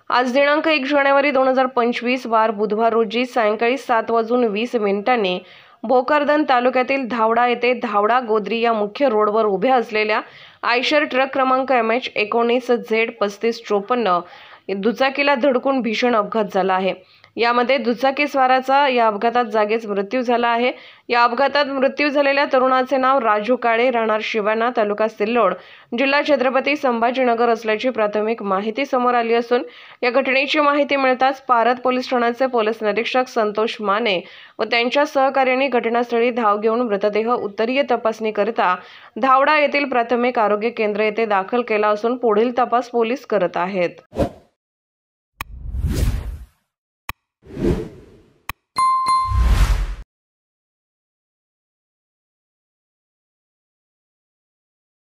आज दिनांक 1 जानेवारी 2025 वार बुधवार रोजी सायंकाळी 7:20 भोकरदन तालुक्यातील धावडा येथे धावडा गोद्री या मुख्य रोडवर उभ्या असलेल्या आयशर ट्रक क्रमांक MH19Z3554 दुचाकीला धडकून भीषण अपघात झाला आहे। यामध्ये दुचाकीस्वाराचा या अपघातात जागीच मृत्यू झाला आहे। या अपघातात मृत्यू झालेल्या तरुणाचे नाव राजू काळे, राहणार शिवाना, तालुका सिल्लोड, जिल्हा छत्रपती संभाजीनगर असल्याची प्राथमिक माहिती समोर आली असून या घटनेची माहिती मिळताच पारत पोलीस ठाण्याचे पोलीस निरीक्षक संतोष माने व त्यांच्या सहकार्यांनी घटनास्थळी धाव घेऊन मृतदेह उत्तरीय तपासणीकरिता धावडा येथील प्राथमिक आरोग्य केंद्र येथे दाखल केला असून पुढील तपास पोलीस करत आहेत।